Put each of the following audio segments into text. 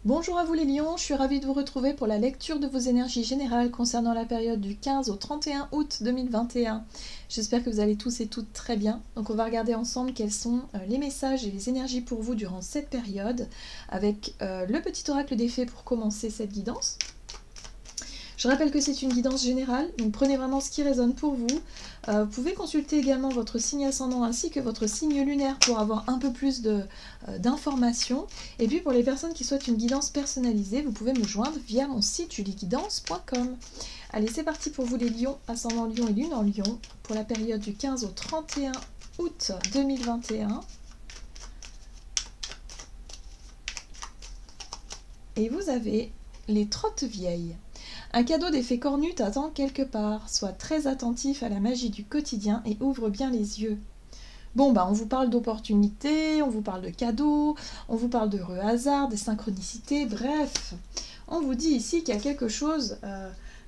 Bonjour à vous les lions, je suis ravie de vous retrouver pour la lecture de vos énergies générales concernant la période du 15 au 31 août 2021. J'espère que vous allez tous et toutes très bien. Donc on va regarder ensemble quels sont les messages et les énergies pour vous durant cette période avec le petit oracle des fées pour commencer cette guidance. Je rappelle que c'est une guidance générale, donc prenez vraiment ce qui résonne pour vous. Vous pouvez consulter également votre signe ascendant ainsi que votre signe lunaire pour avoir un peu plus d'informations. Et puis pour les personnes qui souhaitent une guidance personnalisée, vous pouvez me joindre via mon site julieguidance.com. Allez, c'est parti pour vous les lions, ascendant lion et lune en lion, pour la période du 15 au 31 août 2021. Et vous avez les trottes vieilles. Un cadeau des fées cornues t'attend quelque part. Sois très attentif à la magie du quotidien et ouvre bien les yeux. Bon, on vous parle d'opportunités, on vous parle de cadeaux, on vous parle d'heureux hasards, des synchronicités, bref. On vous dit ici qu'il y a quelque chose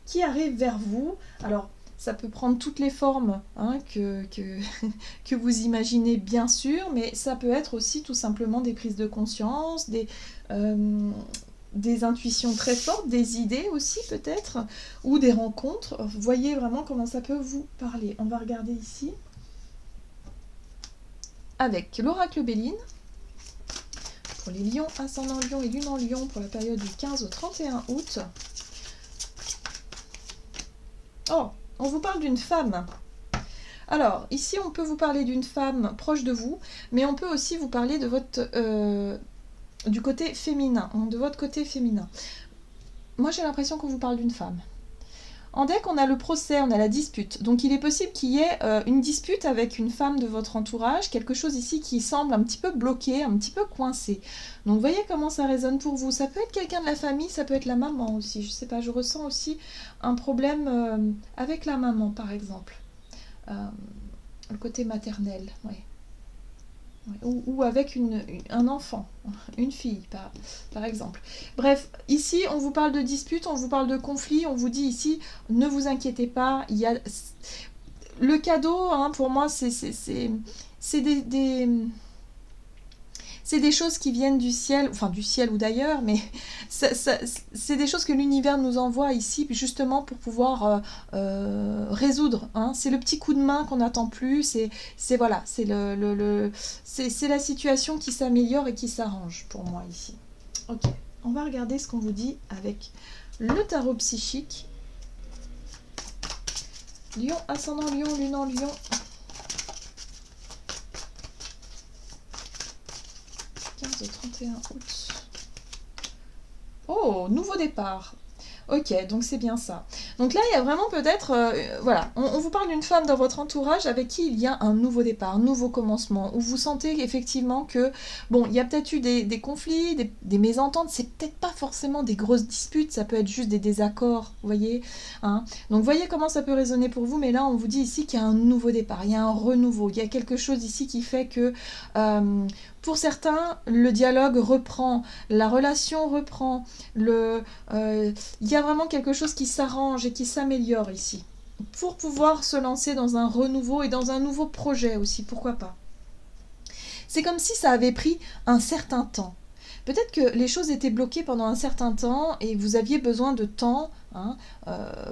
qui arrive vers vous. Alors, ça peut prendre toutes les formes que vous imaginez bien sûr, mais ça peut être aussi tout simplement des prises de conscience, des intuitions très fortes, des idées aussi peut-être, ou des rencontres. Vous voyez vraiment comment ça peut vous parler. On va regarder ici avec l'oracle Béline, pour les lions, ascendant lion et lune en lion, pour la période du 15 au 31 août. Oh, on vous parle d'une femme. Alors, ici, on peut vous parler d'une femme proche de vous, mais on peut aussi vous parler de votre... du côté féminin, de votre côté féminin. Moi, j'ai l'impression qu'on vous parle d'une femme. En deck, on a le procès, on a la dispute. Donc, il est possible qu'il y ait une dispute avec une femme de votre entourage, quelque chose ici qui semble un petit peu bloqué, un petit peu coincé. Donc, voyez comment ça résonne pour vous. Ça peut être quelqu'un de la famille, ça peut être la maman aussi. Je sais pas, je ressens aussi un problème avec la maman, par exemple. Le côté maternel, oui. Ou avec un enfant, une fille par exemple. Bref, ici on vous parle de dispute, on vous parle de conflit, on vous dit ici ne vous inquiétez pas, il y a le cadeau pour moi c'est des choses qui viennent du ciel, enfin du ciel ou d'ailleurs, mais c'est des choses que l'univers nous envoie ici justement pour pouvoir résoudre. C'est le petit coup de main qu'on n'attend plus, c'est voilà, c'est c'est la situation qui s'améliore et qui s'arrange pour moi ici. Ok, on va regarder ce qu'on vous dit avec le tarot psychique. Lion, ascendant lion, lune en lion. 15 au 31 août. Oh, nouveau départ. Ok, donc c'est bien ça. Donc là, il y a vraiment peut-être... voilà, on vous parle d'une femme dans votre entourage avec qui il y a un nouveau départ, un nouveau commencement, où vous sentez effectivement que, bon, il y a peut-être eu des conflits, des mésententes, c'est peut-être pas forcément des grosses disputes, ça peut être juste des désaccords, vous voyez. Donc voyez comment ça peut résonner pour vous, mais là, on vous dit ici qu'il y a un nouveau départ, il y a un renouveau, il y a quelque chose ici qui fait que... pour certains, le dialogue reprend, la relation reprend, il y a vraiment quelque chose qui s'arrange et qui s'améliore ici. Pour pouvoir se lancer dans un renouveau et dans un nouveau projet aussi, pourquoi pas. C'est comme si ça avait pris un certain temps. Peut-être que les choses étaient bloquées pendant un certain temps et vous aviez besoin de temps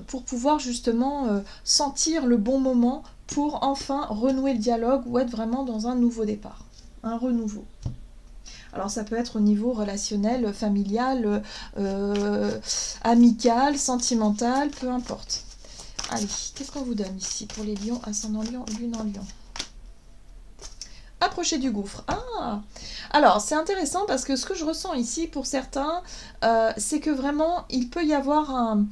pour pouvoir justement sentir le bon moment pour enfin renouer le dialogue ou être vraiment dans un nouveau départ, un renouveau. Alors ça peut être au niveau relationnel, familial, amical, sentimental, peu importe. Allez, qu'est-ce qu'on vous donne ici pour les lions, ascendant lion, lune en lion? Approchez du gouffre. Ah! Alors, c'est intéressant parce que ce que je ressens ici pour certains, c'est que vraiment, il peut y avoir un...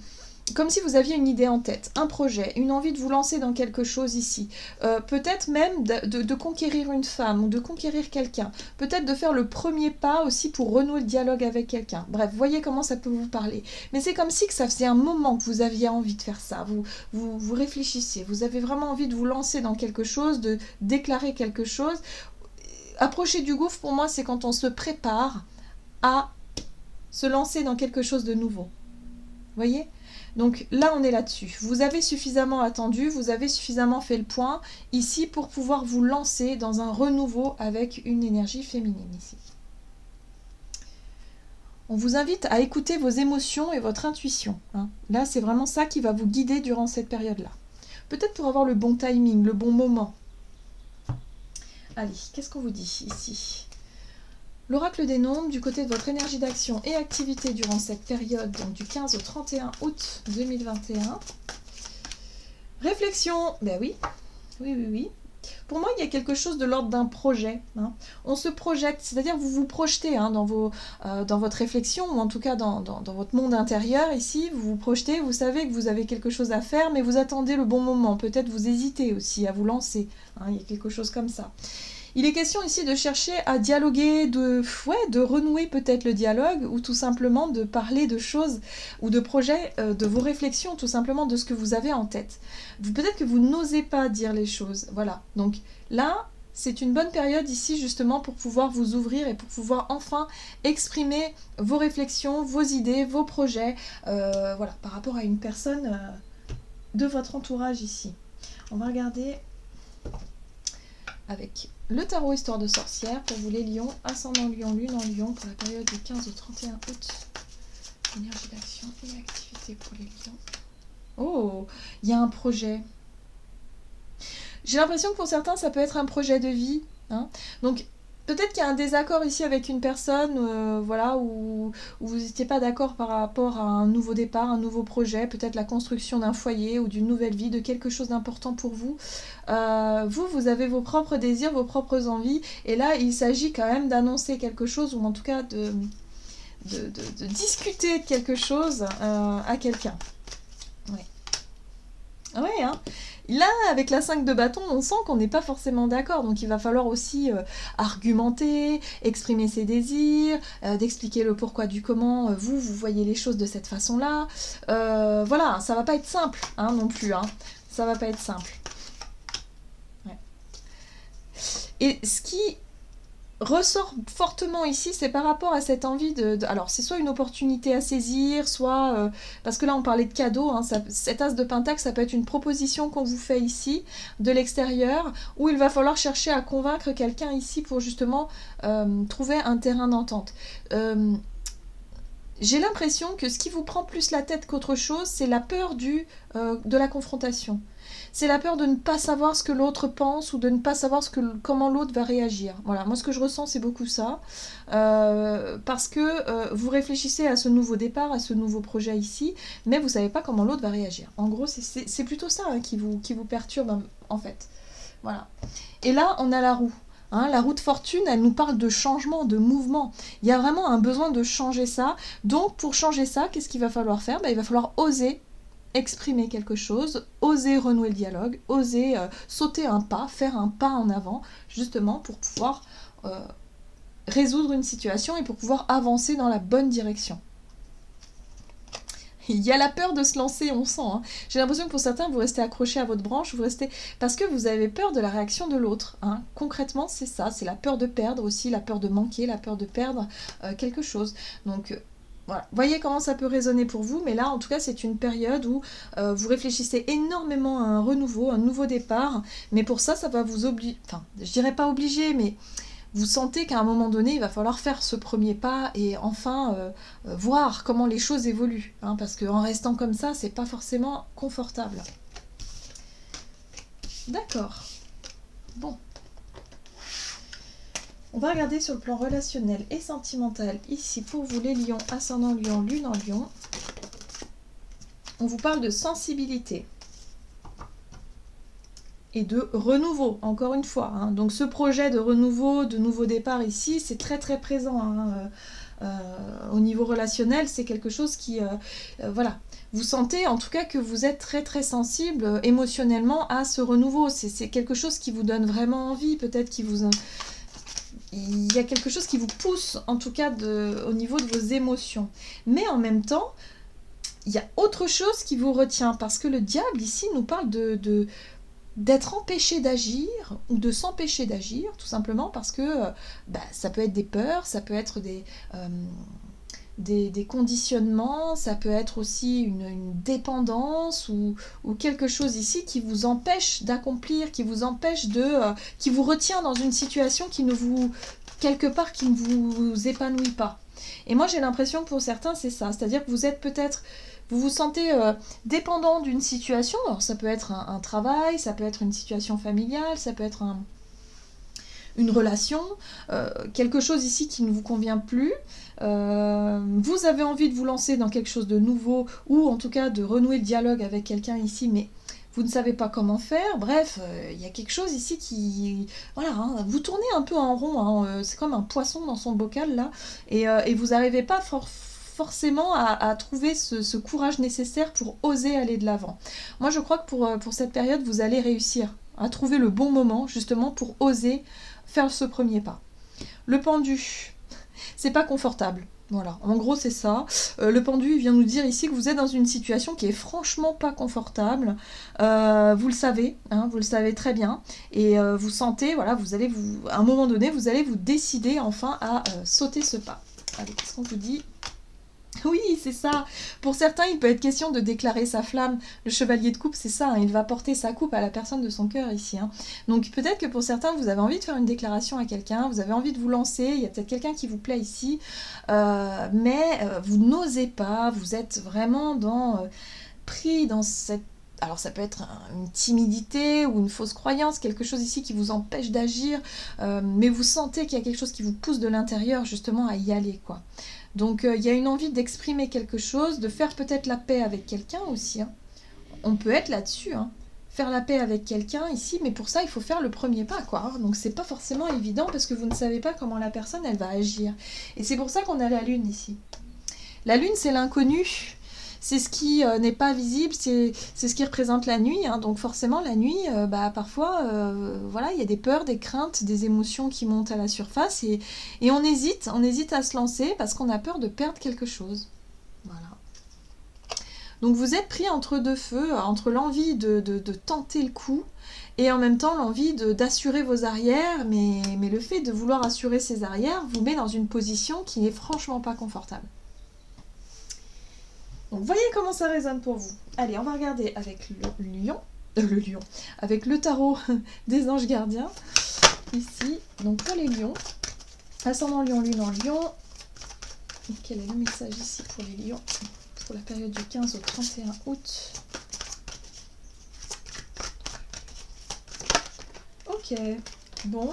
Comme si vous aviez une idée en tête, un projet, une envie de vous lancer dans quelque chose ici. Peut-être même de conquérir une femme ou de conquérir quelqu'un. Peut-être de faire le premier pas aussi pour renouer le dialogue avec quelqu'un. Bref, voyez comment ça peut vous parler. Mais c'est comme si que ça faisait un moment que vous aviez envie de faire ça. Vous réfléchissiez, vous avez vraiment envie de vous lancer dans quelque chose, de déclarer quelque chose. Approcher du gouffre, pour moi, c'est quand on se prépare à se lancer dans quelque chose de nouveau. Voyez ? Donc là, on est là-dessus. Vous avez suffisamment attendu, vous avez suffisamment fait le point ici pour pouvoir vous lancer dans un renouveau avec une énergie féminine ici. On vous invite à écouter vos émotions et votre intuition. Hein. Là, c'est vraiment ça qui va vous guider durant cette période-là. Peut-être pour avoir le bon timing, le bon moment. Allez, qu'est-ce qu'on vous dit ici? L'oracle des nombres, du côté de votre énergie d'action et activité durant cette période, donc du 15 au 31 août 2021. Réflexion, ben oui. Pour moi, il y a quelque chose de l'ordre d'un projet. Hein. On se projette, c'est-à-dire vous vous projetez hein, dans votre réflexion, ou en tout cas dans votre monde intérieur ici, vous vous projetez, vous savez que vous avez quelque chose à faire, mais vous attendez le bon moment. Peut-être vous hésitez aussi à vous lancer. Hein, il y a quelque chose comme ça. Il est question ici de chercher à dialoguer, de renouer peut-être le dialogue, ou tout simplement de parler de choses ou de projets, de vos réflexions, tout simplement de ce que vous avez en tête. Peut-être que vous n'osez pas dire les choses. Voilà. Donc là, c'est une bonne période ici justement pour pouvoir vous ouvrir et pour pouvoir enfin exprimer vos réflexions, vos idées, vos projets, voilà, par rapport à une personne de votre entourage ici. On va regarder avec le tarot Histoire de sorcière pour vous les lions, ascendant lion, lune en lion pour la période du 15 au 31 août. Énergie d'action et activité pour les lions. Oh, il y a un projet. J'ai l'impression que pour certains, ça peut être un projet de vie. Hein. Donc, peut-être qu'il y a un désaccord ici avec une personne, voilà, où vous n'étiez pas d'accord par rapport à un nouveau départ, un nouveau projet, peut-être la construction d'un foyer ou d'une nouvelle vie, de quelque chose d'important pour vous. Vous avez vos propres désirs, vos propres envies, et là, il s'agit quand même d'annoncer quelque chose, ou en tout cas de discuter de quelque chose à quelqu'un. Ouais. Ouais, hein. Là, avec la 5 de bâton, on sent qu'on n'est pas forcément d'accord. Donc il va falloir aussi argumenter, exprimer ses désirs, d'expliquer le pourquoi du comment. Vous voyez les choses de cette façon-là. Voilà, ça va pas être simple hein, non plus. Hein. Ça va pas être simple. Ouais. Et ce qui ressort fortement ici, c'est par rapport à cette envie alors, c'est soit une opportunité à saisir, soit... parce que là, on parlait de cadeau, hein, cet as de pentacle, ça peut être une proposition qu'on vous fait ici, de l'extérieur, où il va falloir chercher à convaincre quelqu'un ici pour justement trouver un terrain d'entente. J'ai l'impression que ce qui vous prend plus la tête qu'autre chose, c'est la peur de la confrontation. C'est la peur de ne pas savoir ce que l'autre pense ou de ne pas savoir comment l'autre va réagir. Voilà, moi ce que je ressens c'est beaucoup ça. Parce que vous réfléchissez à ce nouveau départ, à ce nouveau projet ici, mais vous ne savez pas comment l'autre va réagir. En gros, c'est plutôt ça hein, qui vous perturbe en fait. Voilà. Et là, on a la roue. Hein, la roue de fortune, elle nous parle de changement, de mouvement. Il y a vraiment un besoin de changer ça. Donc, pour changer ça, qu'est-ce qu'il va falloir faire ? Il va falloir oser exprimer quelque chose, oser renouer le dialogue, oser sauter un pas, faire un pas en avant, justement pour pouvoir résoudre une situation et pour pouvoir avancer dans la bonne direction. Il y a la peur de se lancer, on sent. Hein. J'ai l'impression que pour certains, vous restez accrochés à votre branche, vous restez parce que vous avez peur de la réaction de l'autre. Hein. Concrètement, c'est ça, c'est la peur de perdre aussi, la peur de manquer, la peur de perdre quelque chose. Donc, voilà. Voyez comment ça peut résonner pour vous, mais là, en tout cas, c'est une période où vous réfléchissez énormément à un renouveau, un nouveau départ, mais pour ça, ça va vous obliger, enfin, je dirais pas obliger, mais vous sentez qu'à un moment donné, il va falloir faire ce premier pas et enfin voir comment les choses évoluent. Hein, parce qu'en restant comme ça, c'est pas forcément confortable. D'accord. Bon. On va regarder sur le plan relationnel et sentimental. Ici, pour vous, les lions, ascendant lion, lune en lion. On vous parle de sensibilité. Et de renouveau, encore une fois. Hein. Donc ce projet de renouveau, de nouveau départ ici, c'est très très présent. Hein. Au niveau relationnel, c'est quelque chose qui... voilà. Vous sentez en tout cas que vous êtes très très sensible émotionnellement à ce renouveau. C'est quelque chose qui vous donne vraiment envie, peut-être qui vous... Il y a quelque chose qui vous pousse, en tout cas au niveau de vos émotions. Mais en même temps, il y a autre chose qui vous retient, parce que le diable ici nous parle d'être empêché d'agir ou de s'empêcher d'agir, tout simplement parce que ça peut être des peurs, ça peut être des conditionnements, ça peut être aussi une dépendance ou quelque chose ici qui vous empêche d'accomplir, qui vous empêche qui vous retient dans une situation qui ne vous, quelque part, qui ne vous épanouit pas. Et moi j'ai l'impression que pour certains c'est ça, c'est-à-dire que vous êtes peut-être, vous vous sentez dépendant d'une situation, alors ça peut être un travail, ça peut être une situation familiale, ça peut être une relation, quelque chose ici qui ne vous convient plus, vous avez envie de vous lancer dans quelque chose de nouveau, ou en tout cas de renouer le dialogue avec quelqu'un ici, mais vous ne savez pas comment faire, bref, il y a quelque chose ici qui... Voilà, hein, vous tournez un peu en rond, hein, c'est comme un poisson dans son bocal là, et vous n'arrivez pas forcément à trouver ce courage nécessaire pour oser aller de l'avant. Moi je crois que pour cette période, vous allez réussir à trouver le bon moment justement pour oser faire ce premier pas. Le pendu, c'est pas confortable. Voilà, en gros c'est ça. Le pendu il vient nous dire ici que vous êtes dans une situation qui est franchement pas confortable. Vous le savez, hein, vous le savez très bien. Et vous sentez, voilà, à un moment donné, vous allez vous décider enfin à sauter ce pas. Allez, qu'est-ce qu'on vous dit ? Oui, c'est ça. Pour certains, il peut être question de déclarer sa flamme. Le chevalier de coupe, c'est ça, hein, il va porter sa coupe à la personne de son cœur ici. Hein. Donc peut-être que pour certains, vous avez envie de faire une déclaration à quelqu'un, vous avez envie de vous lancer, il y a peut-être quelqu'un qui vous plaît ici, mais vous n'osez pas, vous êtes vraiment pris dans cette... Alors ça peut être une timidité ou une fausse croyance, quelque chose ici qui vous empêche d'agir, mais vous sentez qu'il y a quelque chose qui vous pousse de l'intérieur justement à y aller, quoi. Donc il y a une envie d'exprimer quelque chose, de faire peut-être la paix avec quelqu'un aussi. Hein. On peut être là-dessus, hein. Faire la paix avec quelqu'un ici, mais pour ça il faut faire le premier pas, quoi. Hein. Donc c'est pas forcément évident parce que vous ne savez pas comment la personne elle va agir. Et c'est pour ça qu'on a la lune ici. La lune c'est l'inconnu. C'est ce qui n'est pas visible, c'est ce qui représente la nuit. Hein. Donc forcément, la nuit, parfois, voilà, il y a des peurs, des craintes, des émotions qui montent à la surface. Et on hésite à se lancer parce qu'on a peur de perdre quelque chose. Voilà. Donc vous êtes pris entre deux feux, entre l'envie de tenter le coup et en même temps l'envie d'assurer vos arrières. Mais le fait de vouloir assurer ses arrières vous met dans une position qui n'est franchement pas confortable. Donc voyez comment ça résonne pour vous. Allez, on va regarder avec le lion, avec le tarot des anges gardiens, ici. Donc pour les lions, ascendant lion, lune en lion. Et quel est le message ici pour les lions, pour la période du 15 au 31 août. Ok, bon.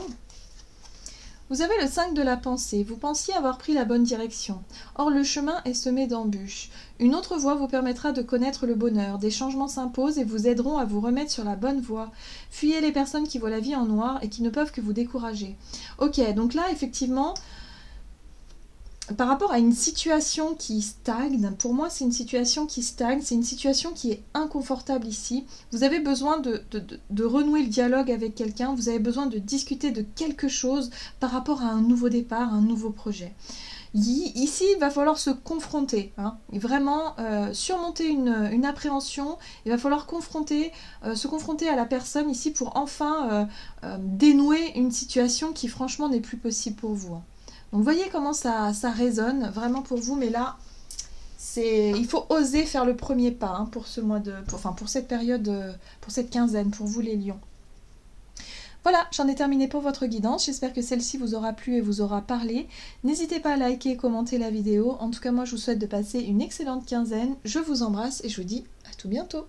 Vous avez le 5 de la pensée, vous pensiez avoir pris la bonne direction. Or le chemin est semé d'embûches. Une autre voie vous permettra de connaître le bonheur. Des changements s'imposent et vous aideront à vous remettre sur la bonne voie. Fuyez les personnes qui voient la vie en noir et qui ne peuvent que vous décourager. Ok, donc là effectivement, par rapport à une situation qui stagne, pour moi c'est une situation qui stagne, c'est une situation qui est inconfortable ici. Vous avez besoin de renouer le dialogue avec quelqu'un, vous avez besoin de discuter de quelque chose par rapport à un nouveau départ, un nouveau projet. Ici, il va falloir se confronter, hein, vraiment surmonter une appréhension, il va falloir se confronter à la personne ici pour enfin dénouer une situation qui franchement n'est plus possible pour vous. Hein. Donc vous voyez comment ça résonne vraiment pour vous, mais là, il faut oser faire le premier pas hein, pour cette période, pour cette quinzaine, pour vous les lions. Voilà, j'en ai terminé pour votre guidance. J'espère que celle-ci vous aura plu et vous aura parlé. N'hésitez pas à liker et commenter la vidéo. En tout cas, moi, je vous souhaite de passer une excellente quinzaine. Je vous embrasse et je vous dis à tout bientôt.